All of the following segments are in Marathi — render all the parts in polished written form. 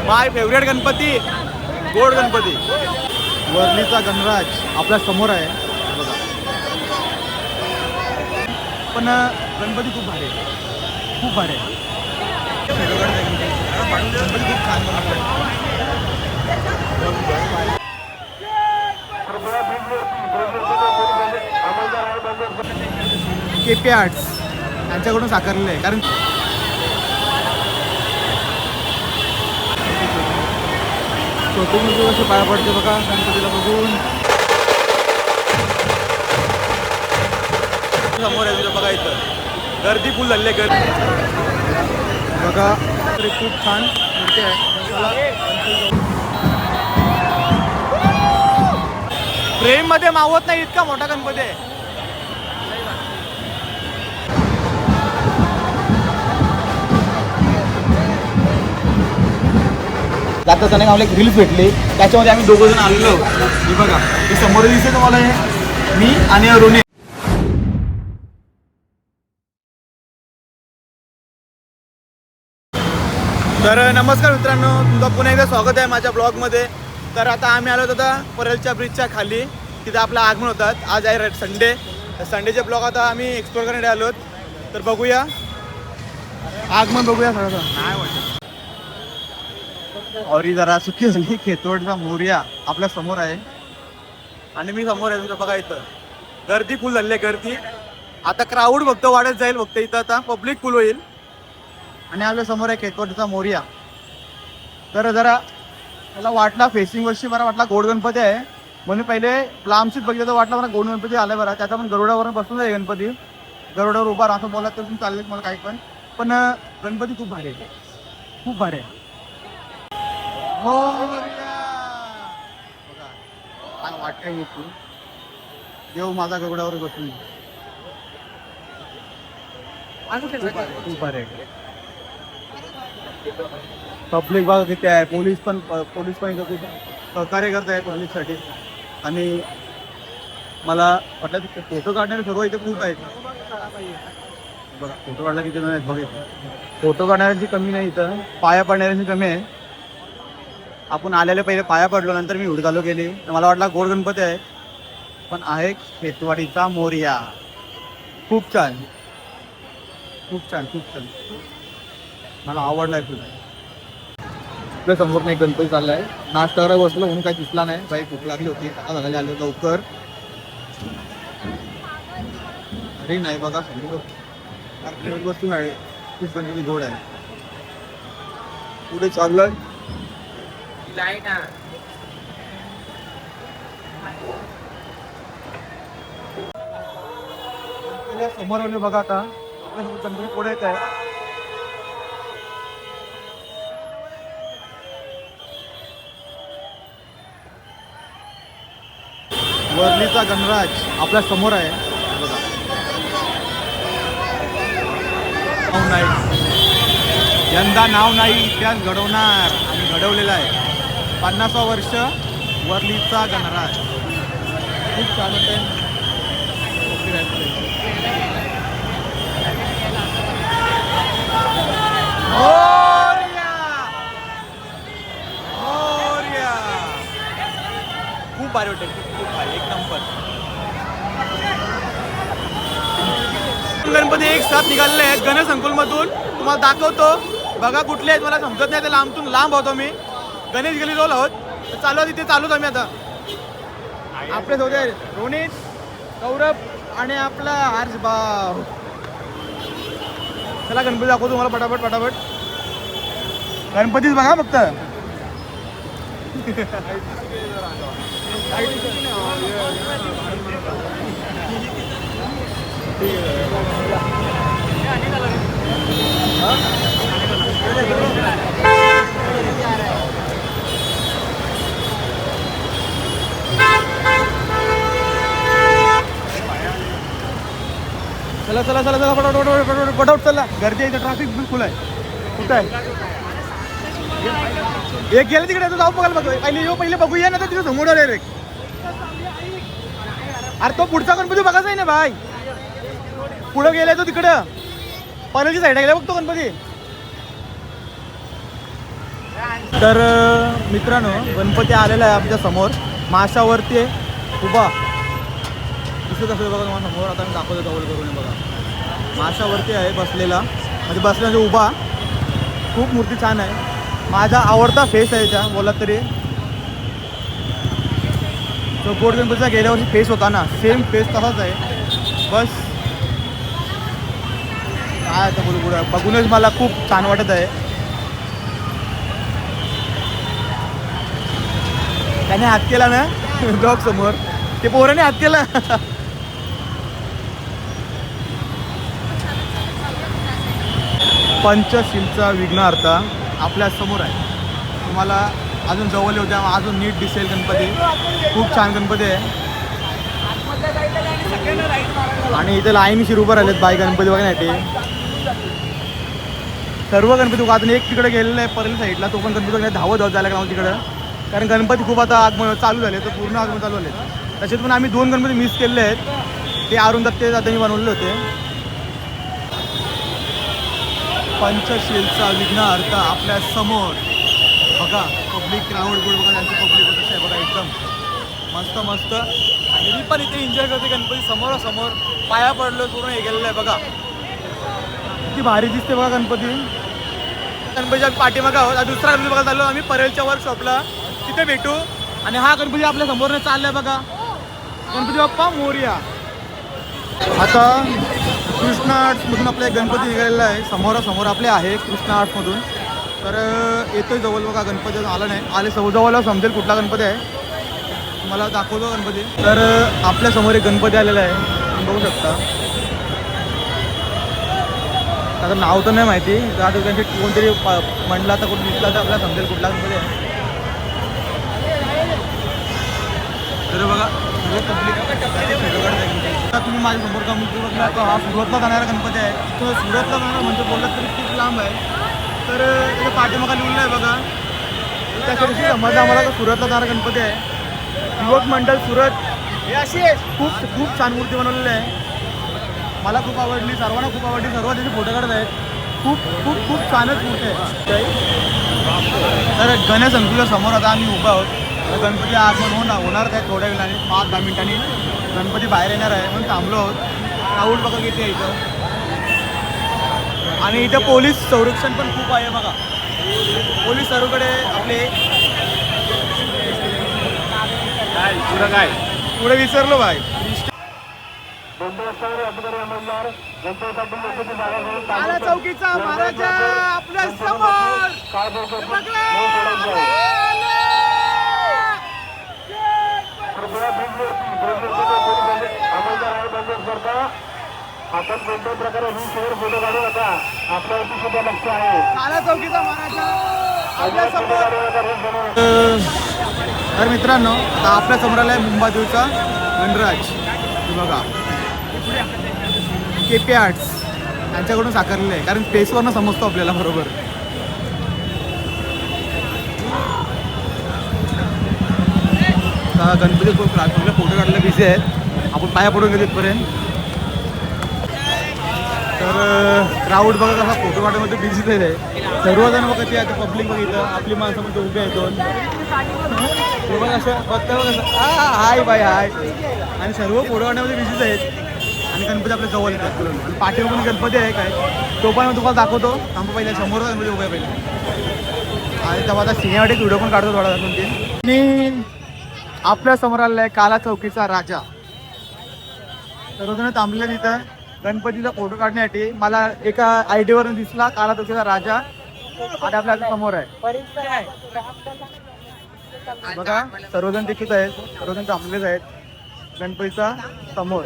माय फेवरेट गणपती, गोड गणपती. वर्लीचा गणराज आपल्या समोर आहे बघा. पण गणपती खूप भारी आहे, खूप भारी आहे. गणपती खूप छान बनवला. KP आर्ट्स यांच्याकडून साकारलेलं आहे. कारण छोटे मुलं असे पाया पडते बघा गणपतीला बघून. समोर आहे तुझं बघा, इथं गर्दी फुल झाली आहे. गर्दी बघा, तरी खूप छान मूर्ती आहे. फ्रेम मध्ये मावत नाही इतका मोठा गणपती आहे. जाता जाता आम्हाला एक रील्स भेटली, त्याच्यामध्ये आम्ही दोघं जण आलेलो. हे बघा, हे समोर दिसते तुम्हाला, हे मी आणि अरुणी. तर नमस्कार मित्रांनो, तुमचं पुन्हा एकदा स्वागत आहे माझ्या ब्लॉगमध्ये. तर आता आम्ही आलो होतो परलच्या ब्रिजच्या खाली, तिथे आपलं आगमन होतात. आज आहे संडे, तर संडेचे ब्लॉग आता आम्ही एक्सप्लोर करण्यासाठी आलो. तर बघूया आगमन, बघूया सगळं काय वाटतं. और जरा सुखी झाली. खेतोडचा मोरया आपल्या समोर आहे आणि मी समोर आहे तुमच्या बघा. इथं गर्दी फुल झाली आहे, गर्दी. आता क्राऊड फक्त वाढत जाईल, फक्त इथं आता पब्लिक फुल होईल. आणि आपल्या समोर आहे खेतोडचा मोरया. तर जरा मला वाटला फेसिंग वर्षी बरा वाटला गोड गणपती आहे, म्हणून पहिले लांबशीच बघितलं तर वाटलं मला गोड गणपती आलाय बरा. त्याचा पण गरुडावरून बसून आहे गणपती, गरुडावर उभा राहतो बोला तर चालले मला काही पण गणपती खूप भारी आहे, खूप भारी आहे. काय वाटतंय मी तू देव माझा गरुडावर बसून. खूप भारी आहे. पब्लिक बघा किती आहे. पोलीस पण इथं खूप सहकार्य करत आहे पोलीससाठी. आणि मला वाटलं की फोटो काढणारे सगळं इथे खूप आहेत बघा. फोटो काढला किती जण आहेत बघा. फोटो काढणाऱ्यांची कमी नाही, इथं पाया पडणाऱ्यांची कमी आहे. आपण आलेले पहिले पाया पडलो, नंतर मी उडगालो गेली. मला वाटला गोड गणपती आहे, पण आहे खेतवाडीचा मोरया. खूप छान, खूप छान, खूप छान. मला आवडलाय खूप. आपल्या समोर नाही गणपती चाललाय. नाश्ता करायला बसलो म्हणून काही दिसला नाही. बाई भूक लागली होती, आता झाले आलो लवकर. अरे नाही बघा, समोर वस्तू नाही. खूप गणपती गोड आहे. पुढे चाललंय समोर आले बघा. आता गणपती पुढे येत आहे. वर्लीचा गणराज आपल्या समोर आहे बघा. नाव नाही यंदा, नाव नाही इतिहास घडवणार आणि घडवलेला आहे. 50वा वर्ष वर्लीचा गणराज. खूप छान होते. खूप भारी वाटते, खूप भारी, एक नंबर. गणपती एक साथ निघालेले आहेत गणेशसंकुलमधून. तुम्हाला दाखवतो बघा कुठले आहेत, मला समजत नाही. ते लांबतून लांब होतो मी. गणेश गली रोल आहोत, चालू तिथे चालूच आम्ही आता. आपले होते रोनित, गौरव आणि आपला हर्ष भाव. चला गणपती दाखवतो तुम्हाला पटापट पटापट. गणपतीच बघा फक्त. चला चला चला चला पटापट चला. गर्दी आहे, ट्रॅफिक बिलकुल आहे. कुठं आहे एक गेलं तिकडे, जाऊ बघायला बघ. पहिले बघूया ना, तर तिथे समोर आले रे. अरे तो पुढचा गणपती बघायचा आहे ना भाई. पुढं गेलाय तो तिकडं, पनवेलची साईड गेला बघतो गणपती. तर मित्रांनो, गणपती आलेला आहे आमच्या समोर, माशावरती आहे उभा, दिसत असेल बघा तुम्हाला समोर. आता मी दाखवतो जवळ करून, बघा माशावरती आहे बसलेला, म्हणजे बसला म्हणजे उभा. खूप मूर्ती छान आहे, माझा आवडता फेस आहे त्या बोला तरी. तो गोड गणपतीचा गेल्या वर्षी फेस होता ना, सेम फेस तसाच आहे. बस काय आता बोलू, पुढं बघूनच मला खूप छान वाटत आहे. त्याने हात केला ना ब्लॉग समोर, ते पोराने हात केला. पंचशीलचा विघ्नहर्ता आपल्या समोर आहे. तुम्हाला अजून जवळ होत्या अजून नीट दिसेल गणपती. खूप छान गणपती आहे. आणि इथे लाईनीशी उभं राहिलेत बाई गणपती बघण्यासाठी. सर्व गणपती अजून एक तिकडे गेलेलं आहे परली साईडला, तो पण गणपती बघण्यात धावत झाला का तिकडं. कारण गणपती खूप आता आगमन चालू झाले, तर पूर्ण आगमन चालू झाले. त्याच्यात पण आम्ही 2 गणपती मिस केलेले आहेत, ते अरुण दत्ते दादांनी बनवले होते. पंचशीलचा विघ्नहर्ता आपल्या समोर बघा. पब्लिक क्राऊड बोर्ड बघा, त्यांची पब्लिक कशी आहे बघा, एकदम मस्त मस्त. आणि मी पण इथे एन्जॉय करते गणपती समोरासमोर, पाया पडलो, पूर्ण हे गेलेलं आहे बघा. किती भारी दिसते बघा गणपती. गणपतीच्या पाठीमागं आहोत. दुसरा गणपती बघा चाललो आम्ही परेलच्या वर्कशॉपला, तिथे भेटू. आणि हा गणपती आपल्या समोरने चाललाय बघा, गणपती बाप्पा मोरया. आता कृष्णा आर्ट्समधून आपला एक गणपती निघालेला आहे, समोरासमोर आपले आहे कृष्णा आर्ट्समधून. तर येतोय जवळ बघा, गणपती आला नाही, आले जवळ समजेल कुठला गणपती आहे, तुम्हाला दाखवतो गणपती. तर आपल्या समोर एक गणपती आलेला आहे, तुम्ही बघू शकता. आता नाव तर नाही माहिती, आता त्यांची कोणतरी म्हणला तर कोण दिसला तर आपल्याला समजेल कुठला गणपती आहे. तर बघा तुम्ही माझ्या समोर गणपती बघला, हा सुरतला जाणारा गणपती आहे. तो सुरतला जाणारा म्हणजे बोललात तरी खूप लांब आहे. तर त्याच्या पाठीमागा लिहिलं आहे बघा, त्याच्याविषयी समजलं आम्हाला का सुरतला जाणारा गणपती आहे. युवक मंडळ सुरत हे अशी खूप खूप छान मूर्ती बनवलेली आहे. मला खूप आवडली, सर्वांना खूप आवडली, सर्व त्याचे फोटो काढत आहेत. खूप खूप खूप छानच मूर्ती आहे. तर गणेश संकुला समोर आता आम्ही उभा आहोत. गणपती आगमन होणार आहे थोड्या वेळाने, 5-10 मिनिटांनी गणपती बाहेर येणार आहे म्हणून थांबलो आहोत. क्राऊड बघा किती आहे इथं. आणि इथं पोलीस संरक्षण पण खूप आहे बघा. पोलीस सर्वकडे आपले काय पुढे विसरलो भाई. चौकीचा महाराजा आपल्या समोर आपण कोणत्याही प्रकारे ही शहर फोटो काढू नका, आपल्यावरती सुद्धा लक्ष आहे. काला चौकीचा महाराजा आपल्या समोर. तर मित्रांनो, आता आपल्या समोर आलाय मुंबादेवीचा गणराज. बघा KP आर्ट्स यांच्याकडून साकारलेलं आहे, कारण फेसवरनं समजतो आपल्याला बरोबर. गणपती खूप फोटो काढायला बिझी आहेत, आपण पाया पडून गेलो इथपर्यंत. तर क्राऊड बघा कसा फोटो काढण्यामध्ये बिझीच आहे. सर्वजण बघा ते आता पब्लिक बघितलं, आपली माणसं म्हणजे उभे आहेत दोन बघा असं बघता बघा, हाय बाय हाय. आणि सर्व फोटो काढण्यामध्ये बिझीच आहेत. आणि गणपती आपल्या जवळ येतात. आणि पाठीमागून गणपती आहे काय, तो पण तुम्हाला दाखवतो. थांबा पहिले, समोर गणपती उभे आहे पहिले. आणि तेव्हा आता सिनेमॅटिक व्हिडिओ पण काढतो थोडा दोन-तीन. आणि आपल्या समोर आलेला आहे काला चौकीचा राजा. सर्वजण थांबले तिथं गणपतीचा फोटो काढण्यासाठी. मला एका आयडीवरून दिसला काला चौकीचा राजा, आणि आपल्या समोर आहे बघा. सर्वजण तिकीट आहेत, सर्वजण थांबलेच आहेत गणपतीचा समोर.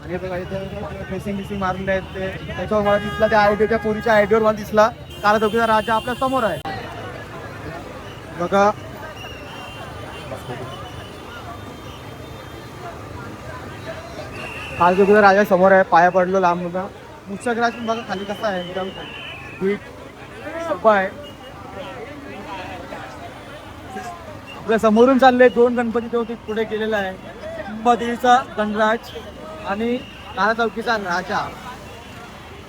आणि बघा इथे फेसिंग बिसिंग मारलेले आहेत. ते त्याच्यावर मला दिसला, त्या आयडीच्या पोरीच्या आयडीवर मला दिसला काला चौकीचा राजा आपल्या समोर आहे बघा. काला चौकीचा राजा समोर आहे, पाया पडलो लांब बघा. मुख्य ग्रास बघा खाली कसा आहे, एकदम नीट सोपा आहे. आपल्या समोरून चालले 2 गणपती तो पुढे गेलेला आहे. मुंबादेवीचा गणराज आणि काला चौकीचा राजा.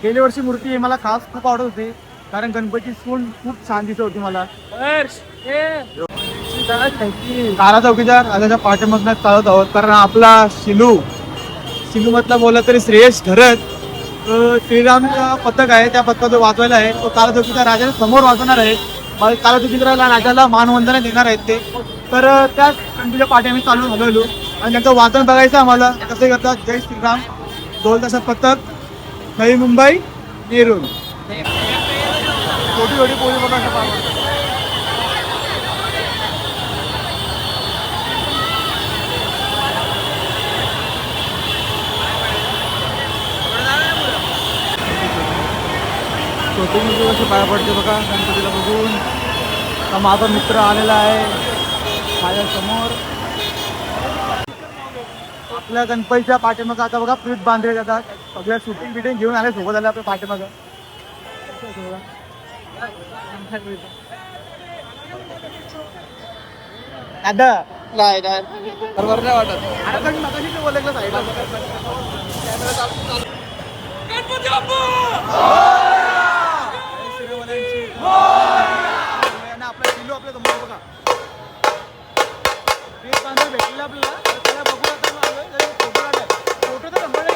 गेल्या वर्षी मूर्ती मला खास खूप आवडत होती, कारण गणपती सून खूप छान दिसत होती मला. काला चौकीच्या राजाच्या पाठीमागनं चालत आहोत कारण आपला सिलू मधला बोलला तरी श्रेयस घरत श्रीरामचा पथक आहे, त्या पथकात जो वाजवायला आहे तो काला चौकीच्या राजाच्या समोर वाजवणार आहे. काला चौकीच्या राजाला मानवंदना देणार आहेत ते. तर त्याच गणपतीच्या पाठी आम्ही चालू झालेलो आणि त्यांचं वादन बघायचं आम्हाला कसे करतात. जय श्रीराम ढोल ताशा पथक नवी मुंबई नेरून छोटी छोटी पोळी बघा अशा पाहतात. छोटी मुलगी कशी पाया पडते बघा गणपतीला बघून. हा माझा मित्र आलेला आहे माझ्या समोर. आपल्या गणपतीच्या पाठीमागं आता बघा फ्रीज बांधले जातात. सगळ्या शूटिंग बिटिंग घेऊन आले सोबत आले आपल्या पाठीमागं. दादा नाही बरोबर नाही वाटत. अरे मगाशी ते बोलले साईडला आपला किलो आपल्या समोर बघा फ्रीज बांधून भेटलेला आपल्याला. त्याला बघू आता फोटो काढाय फोटो तर नंबर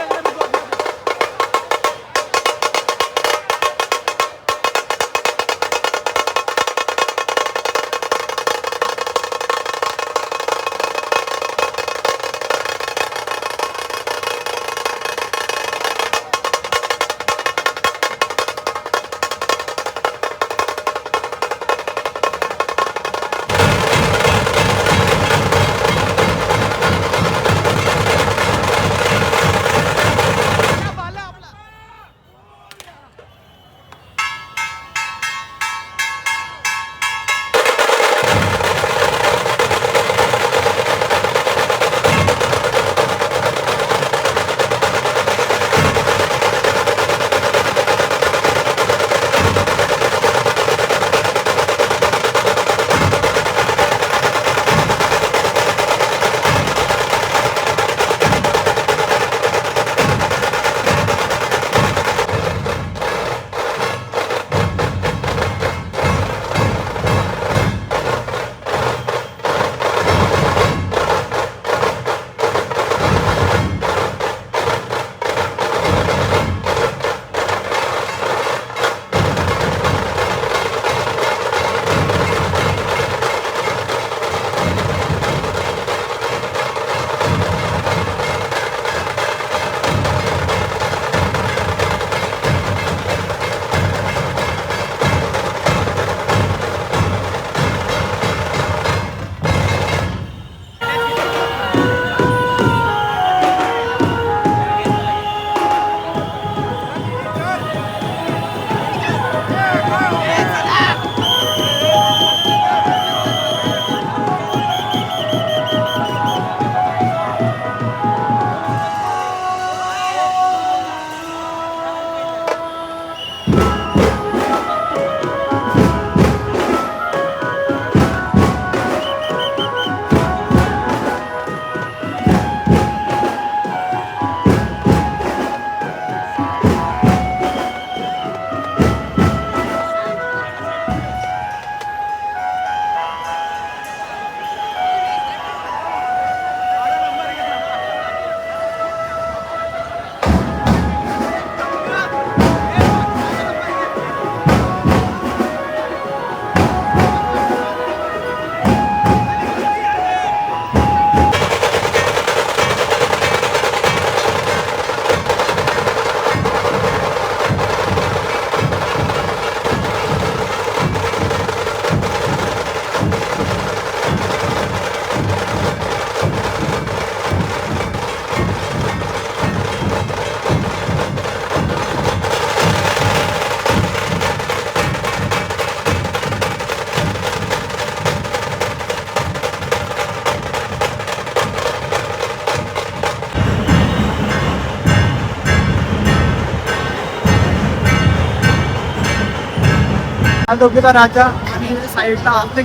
दोघीचा राजा आणि साईडला आपले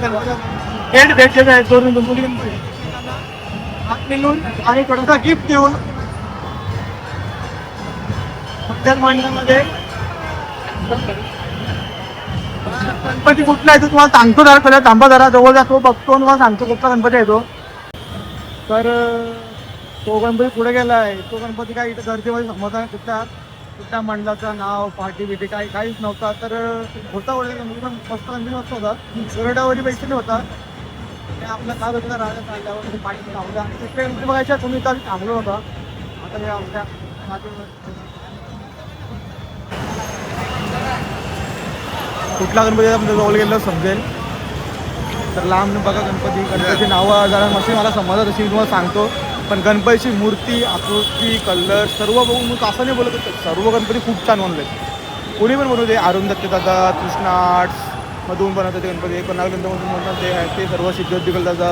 हेड भेटलेले आहेत दोन मुली हात मिळून आणि थोडासा गिफ्ट देऊन मतदान मंडळामध्ये गणपती कुठला आहे तो तुम्हाला सांगतो जरा, पहिला थांबा जरा, जवळ जातो बघतो तुम्हाला सांगतो कुठला गणपती आहे तो. तर तो गणपती पुढे गेला आहे. तो गणपती काय इथं गर्दीमध्ये समजता कुठल्या कुठल्या मंडळाचं नाव पार्टी बिटी काही काहीच नव्हता. तर होता वगैरे गणपती पण मस्त गणपती मस्त होता. शिरोड्यावरती पैसे होता. ते आपला काय होतं राजा चालल्यावर पाणी लावलं आणि तिकडे गणपती बघायच्या तुम्ही तर थांबलो होता. आता हे आमच्या कुठला गणपती आपण जवळ गेलं समजेल. तर लांब बघा गणपती, गणपतीची नावं जरा मशीन मला समजत अशी तुम्हाला सांगतो. पण गणपतीची मूर्ती, आकृती, कलर सर्व बघून मी असं नाही बोलत होतं, सर्व गणपती खूप छान बनले. कोणी पण बनवते, अरुण दत्ते दादा, कृष्णा आर्ट्स मधून बनवतात ते गणपती, कोणाला गणपतीमधून बनवतात ते सर्व सिद्धोद्दिकल दादा,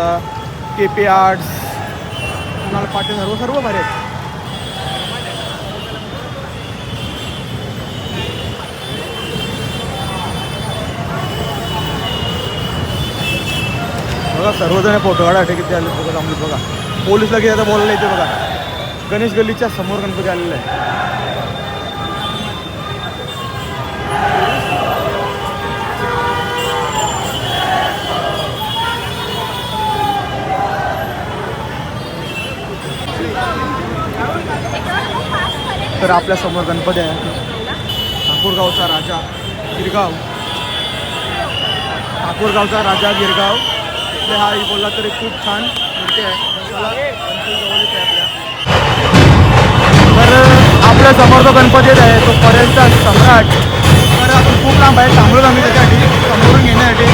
KP आर्ट्स, कुणाल पाटील सर्व भारी आहेत. बघा सर्वजण फोटो काढायचे किती आले बघा आम्ही. बघा पोलीस लगेच आता बोलायला येते. बघा गणेश गल्लीच्या समोर गणपती आलेला आहे. तर आपल्या समोर गणपती आहे. ठाकूरगावचा राजा गिरगाव, ठाकूरगावचा राजा गिरगाव. इथले हा बोलला तरी खूप छान मूर्ती आहे. जवळच आहे आपल्या. तर आपल्या समोर जो गणपती आहे तो पर्यंतचा सम्राट. तर आपण खूप लांब आहे, थांबलो आम्ही त्याच्यासाठी समोरून घेण्यासाठी.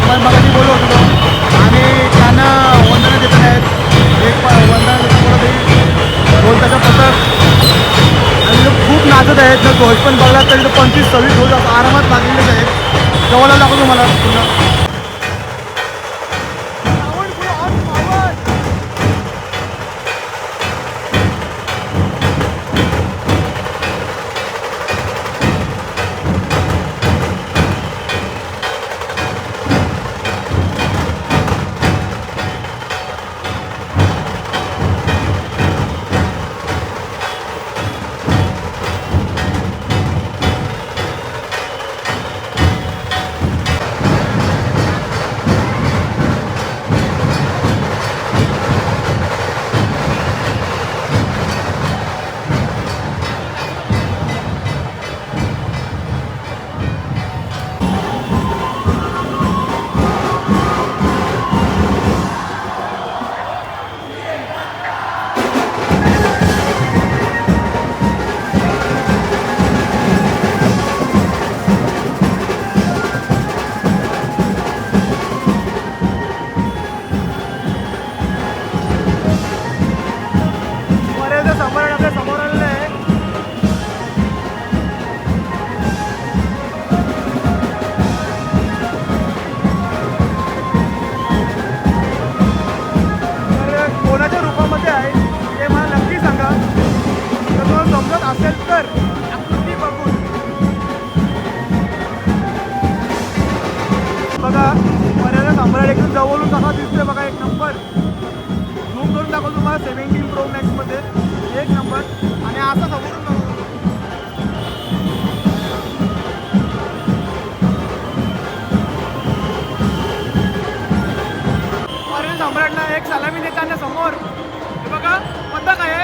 पण मग मी बोललो होतो आणि त्यांना वंदना देत आहेत. एक वंदना देत ढोल त्याचा पथक आणि खूप नाचत आहेत. जर ढोल पण बघला तरी 25-26 ढोल आरामात लागलेलेच आहेत. जवळला लागतो तुम्हाला पुन्हा. जवळून कसा दिसतोय बघा, एक नंबर. झूम करून दाखवतो तुम्हाला 17 Pro Max मध्ये एक नंबर. आणि असा समोरून सम्राटला एक सलामी देताना समोर हे बघा पथक आहे.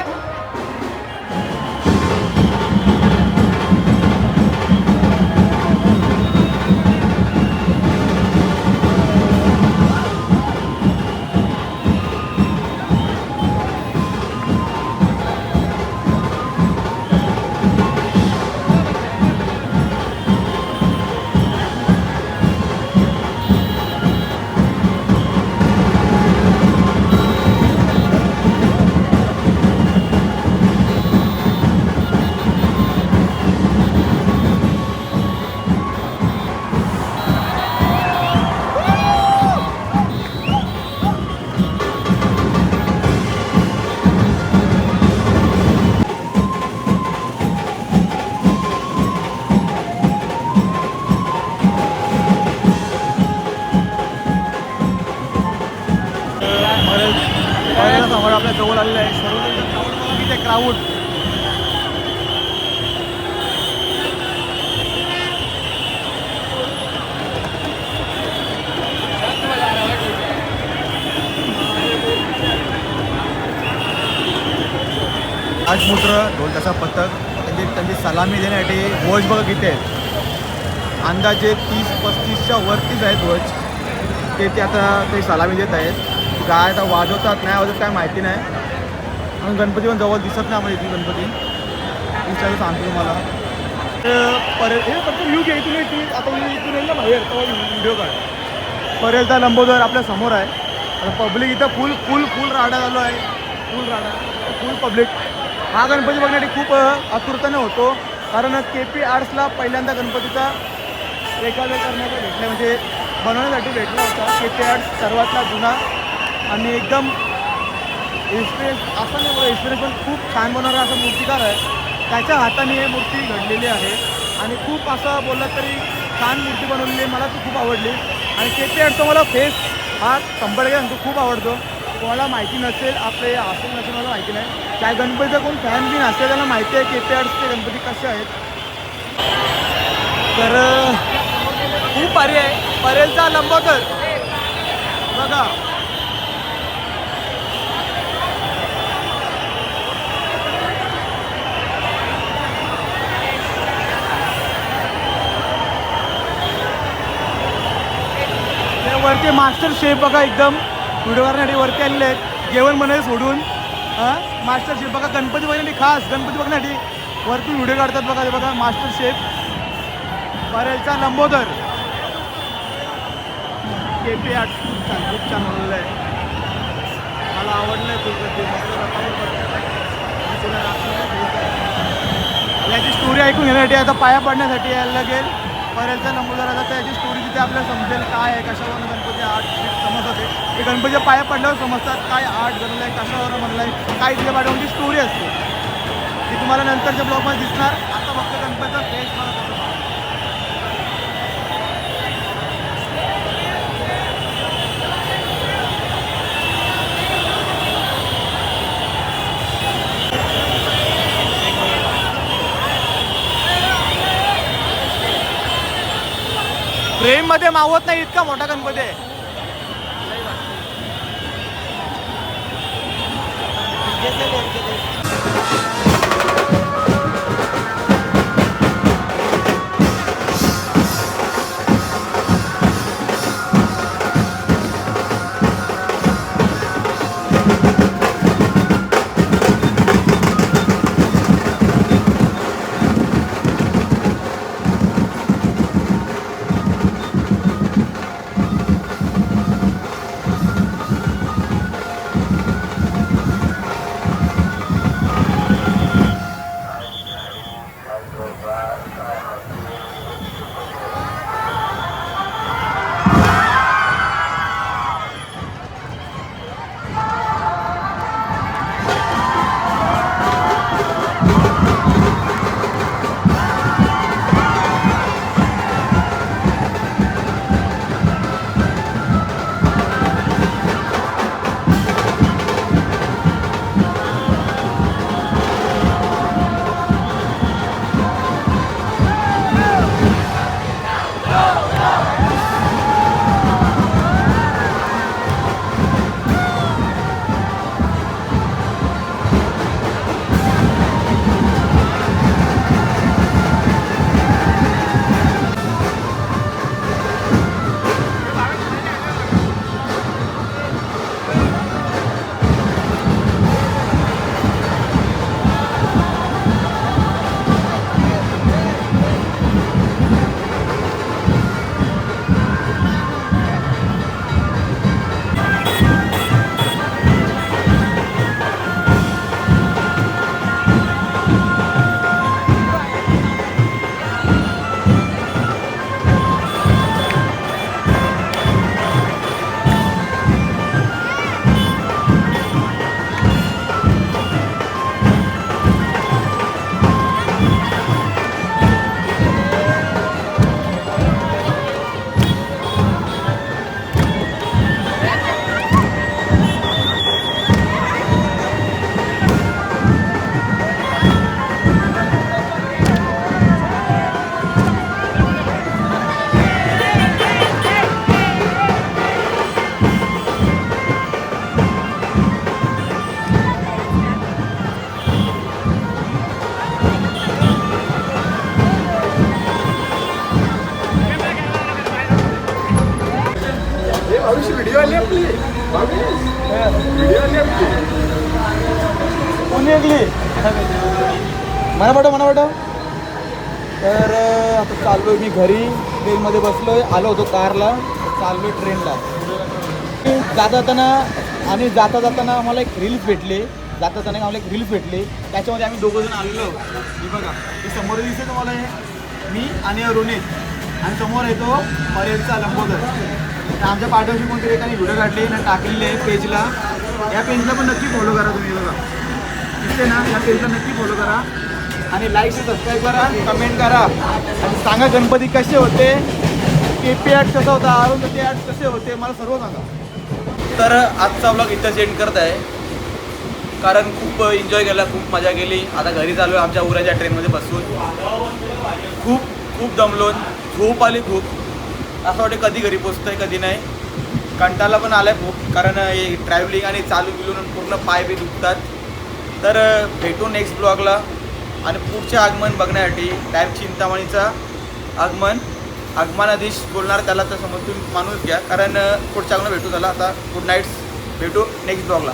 समोर आपल्या जवळ आलेलं आहे. सर्व क्राऊड राजमुद्र ढोल तसा पथक त्यांची सलामी देण्यासाठी ध्वज बघा किती आहेत, अंदाजे 30-35च्या वरतीच आहेत ध्वज. ते आता ते सलामी देत आहेत. काय आता वाजवतात नाही वाजवत काय माहिती नाही. आणि गणपती पण जवळ दिसत नाही आम्हाला इथे गणपती. विचारून सांगतो तुम्हाला. परत हे फक्त व्ह्यू घे इथून आता इथून येईल ना बाहेर तेव्हा व्हिडिओ काढ. परेलचा लंबोदर आपल्या समोर आहे. आता पब्लिक इथं फुल राडा झालो आहे. फुल पब्लिक. हा गणपती बघण्यासाठी खूप आतुरतेने होतो. कारण KP आर्ट्सला पहिल्यांदा गणपतीचा रेखावे करण्याचा भेटला म्हणजे बनवण्यासाठी भेटला होता. KP आर्ट्स सर्वातला जुना आणि एकदम एक्सपिरियन्स असा नाही बघा एक्सपिरियन्स पण खूप छान बनवणारा असा मूर्तिकार आहे. त्याच्या हाताने ही मूर्ती घडलेली आहे आणि खूप असं बोललं तरी छान मूर्ती बनवलेली आहे. मला ती खूप आवडली आणि KP आर्ट्सचा मला फेस हा संपडगे सांगतो खूप आवडतो. कोणाला माहिती नसेल आपले असेल नसेल मला माहिती नाही. त्या गणपतीचा कोण फॅन बी नसेल त्याला माहिती आहे KP आर्ट्सचे गणपती कसे आहेत. तर खूप भारी आहे. परेलचा लंबोदर बघा. वरती मास्टर शेफ बघा एकदम व्हिडिओ करण्यासाठी वरती आलेले आहेत. जेवण बनायला सोडून मास्टर शेफ बघा गणपती बघण्यासाठी खास गणपती बघण्यासाठी वरती व्हिडिओ काढतात बघा. ते बघा मास्टर शेफ परेलचा लंबोदर. KP आर्ट्स खूप छान बनवलेलं आहे. मला आवडलं आहे याची स्टोरी ऐकून घेण्यासाठी आता पाया पडण्यासाठी यायला लागेल. परेलचा लंबोदर आता त्याची स्टोरी तिथे आपल्याला समजेल काय आहे कशावरून गणपती आर्ट समजतात. ते गणपतीच्या पाया पडल्यावर समजतात काय आर्ट बनवलं आहे कशावरून बनलं आहे काय तिच्या पाठवून स्टोरी असते ती तुम्हाला नंतरच्या ब्लॉगमध्ये दिसणार. आता फक्त गणपतीचा फेस मला फ्रेममध्ये मावत नाही इतका मोठा गणपती आहे. कोणी ऐकली मला पाठव तर आता चाललोय मी घरी ट्रेनमध्ये बसलोय आलो होतो कारला चाललोय ट्रेनला जाता जाताना मला एक रील्स भेटले त्याच्यामध्ये आम्ही दोघं जण आलेलो मी बघा हे समोर दिसते तुम्हाला हे मी आणि रोनित आणि समोर येतो परेलचा लंबोदर तर आमच्या पाठवशी कोणतरी एकाने व्हिडिओ काढले ना टाकलेले आहे पेजला या पेजला पण नक्की फॉलो करा तुम्ही बघा दिसते ना या पेजला नक्की फॉलो करा आणि लाईक सबस्क्राईब करा कमेंट करा आणि सांगा गणपती कसे होते KP आर्ट कसा होता अरुंधती आर्ट कसे होते मला सर्व सांगा तर आजचा ब्लॉग इथं एंड करत आहे कारण खूप एन्जॉय केला खूप मजा केली आता घरी चालू आहे आमच्या उराच्या ट्रेनमध्ये बसून खूप दमलो झोप आली खूप असं वाटतं कधी घरी पोचतंय कधी नाही कंटाळा पण आलाय खूप कारण हे ट्रॅव्हलिंग आणि चालू बिलून पूर्ण पाय बी दुखतात तर भेटू नेक्स्ट ब्लॉगला आणि पुढचे आगमन बघण्यासाठी डायरेक्ट चिंतामणीचा आगमनाधीश बोलणार त्याला तर समोर तुम्ही मानूच घ्या कारण पुढच्या आगमन भेटू झाला आता गुड नाईट्स भेटू नेक्स्ट ब्लॉगला